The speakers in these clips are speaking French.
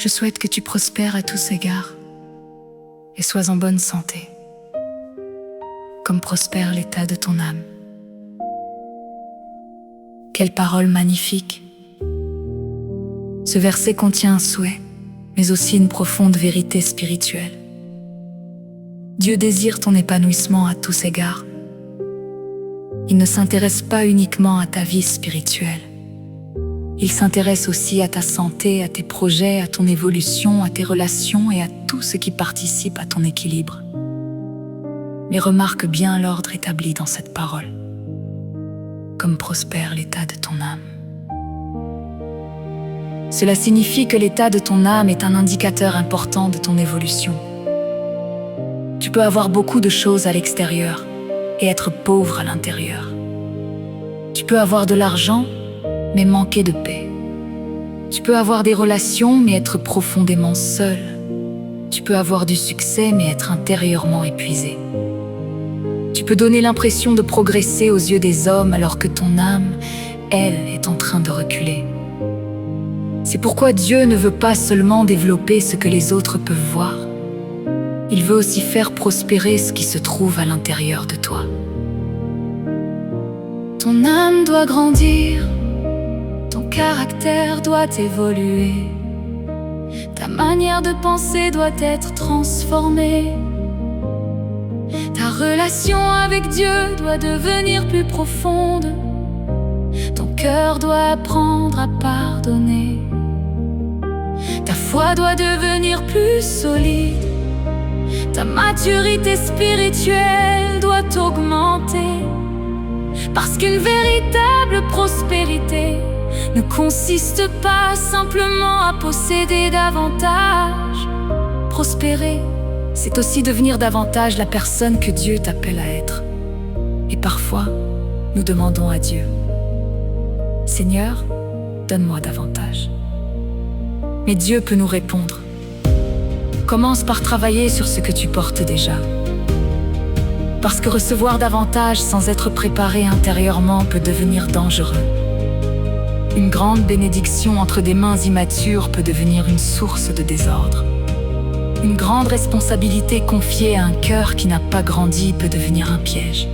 Je souhaite que tu prospères à tous égards et sois en bonne santé, comme prospère l'état de ton âme. Quelle parole magnifique! Ce verset contient un souhait, mais aussi une profonde vérité spirituelle. Dieu désire ton épanouissement à tous égards. Il ne s'intéresse pas uniquement à ta vie spirituelle. Il s'intéresse aussi à ta santé, à tes projets, à ton évolution, à tes relations et à tout ce qui participe à ton équilibre. Mais remarque bien l'ordre établi dans cette parole. Comme prospère l'état de ton âme. Cela signifie que l'état de ton âme est un indicateur important de ton évolution. Tu peux avoir beaucoup de choses à l'extérieur et être pauvre à l'intérieur. Tu peux avoir de l'argent, mais manquer de paix. Tu peux avoir des relations, mais être profondément seul. Tu peux avoir du succès, mais être intérieurement épuisé. Tu peux donner l'impression de progresser aux yeux des hommes alors que ton âme, elle, est en train de reculer. C'est pourquoi Dieu ne veut pas seulement développer ce que les autres peuvent voir. Il veut aussi faire prospérer ce qui se trouve à l'intérieur de toi. Ton âme doit grandir, ton caractère doit évoluer, ta manière de penser doit être transformée. Ta relation avec Dieu doit devenir plus profonde. Ton cœur doit apprendre à pardonner. Ta foi doit devenir plus solide. Ta maturité spirituelle doit augmenter. Parce qu'une véritable prospérité ne consiste pas simplement à posséder davantage. Prospérer, c'est aussi devenir davantage la personne que Dieu t'appelle à être. Et parfois, nous demandons à Dieu: Seigneur, donne-moi davantage. Mais Dieu peut nous répondre: commence par travailler sur ce que tu portes déjà. Parce que recevoir davantage sans être préparé intérieurement peut devenir dangereux. Une grande bénédiction entre des mains immatures peut devenir une source de désordre. Une grande responsabilité confiée à un cœur qui n'a pas grandi peut devenir un piège.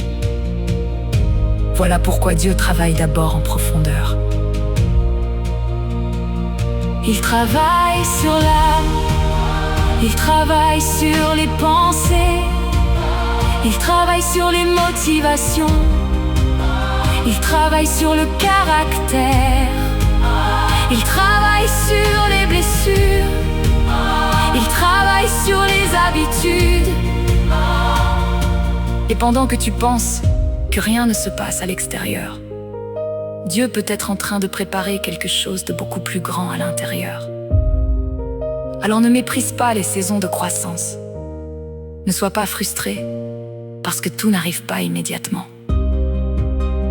Voilà pourquoi Dieu travaille d'abord en profondeur. Il travaille sur l'âme, il travaille sur les pensées, il travaille sur les motivations, il travaille sur le caractère, il travaille sur les blessures, il travaille sur les habitudes. Et pendant que tu penses que rien ne se passe à l'extérieur, Dieu peut être en train de préparer quelque chose de beaucoup plus grand à l'intérieur. Alors ne méprise pas les saisons de croissance. Ne sois pas frustré, parce que tout n'arrive pas immédiatement.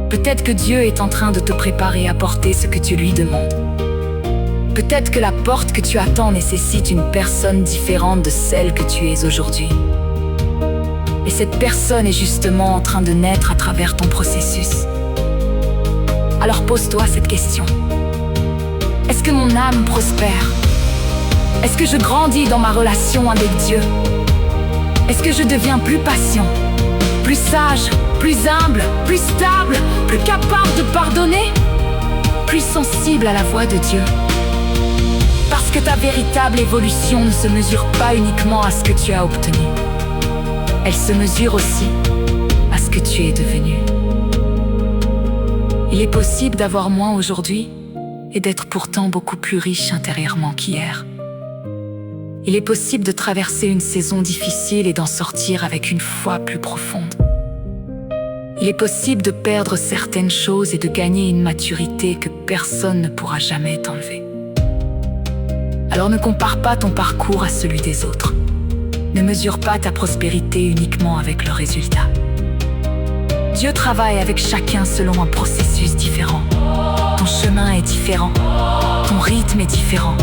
Peut-être que Dieu est en train de te préparer à porter ce que tu lui demandes. Peut-être que la porte que tu attends nécessite une personne différente de celle que tu es aujourd'hui. Et cette personne est justement en train de naître à travers ton processus. Alors pose-toi cette question. Est-ce que mon âme prospère? Est-ce que je grandis dans ma relation avec Dieu? Est-ce que je deviens plus patient, plus sage, plus humble, plus stable, plus capable de pardonner, plus sensible à la voix de Dieu? Parce que ta véritable évolution ne se mesure pas uniquement à ce que tu as obtenu. Elle se mesure aussi à ce que tu es devenu. Il est possible d'avoir moins aujourd'hui et d'être pourtant beaucoup plus riche intérieurement qu'hier. Il est possible de traverser une saison difficile et d'en sortir avec une foi plus profonde. Il est possible de perdre certaines choses et de gagner une maturité que personne ne pourra jamais t'enlever. Alors ne compare pas ton parcours à celui des autres. Ne mesure pas ta prospérité uniquement avec le résultat. Dieu travaille avec chacun selon un processus différent. Ton chemin est différent, ton rythme est différent.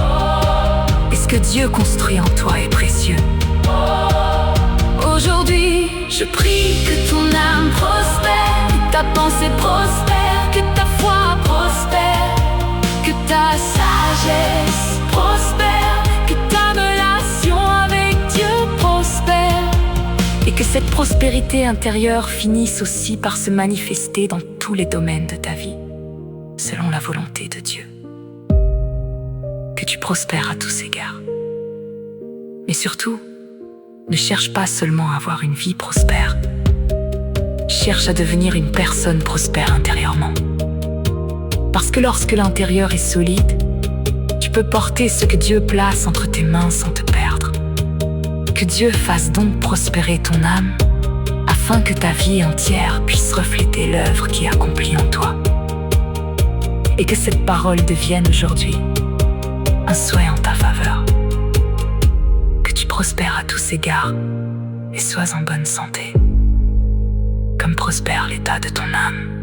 Et ce que Dieu construit en toi est précieux. Aujourd'hui, je prie que ton âme prospère, que ta pensée prospère, que ta foi prospère, que ta sagesse prospère, cette prospérité intérieure finisse aussi par se manifester dans tous les domaines de ta vie, selon la volonté de Dieu. Que tu prospères à tous égards. Mais surtout, ne cherche pas seulement à avoir une vie prospère. Cherche à devenir une personne prospère intérieurement. Parce que lorsque l'intérieur est solide, tu peux porter ce que Dieu place entre tes mains sans te perdre. Que Dieu fasse donc prospérer ton âme, afin que ta vie entière puisse refléter l'œuvre qui est accomplie en toi. Et que cette parole devienne aujourd'hui un souhait en ta faveur. Que tu prospères à tous égards et sois en bonne santé, comme prospère l'état de ton âme.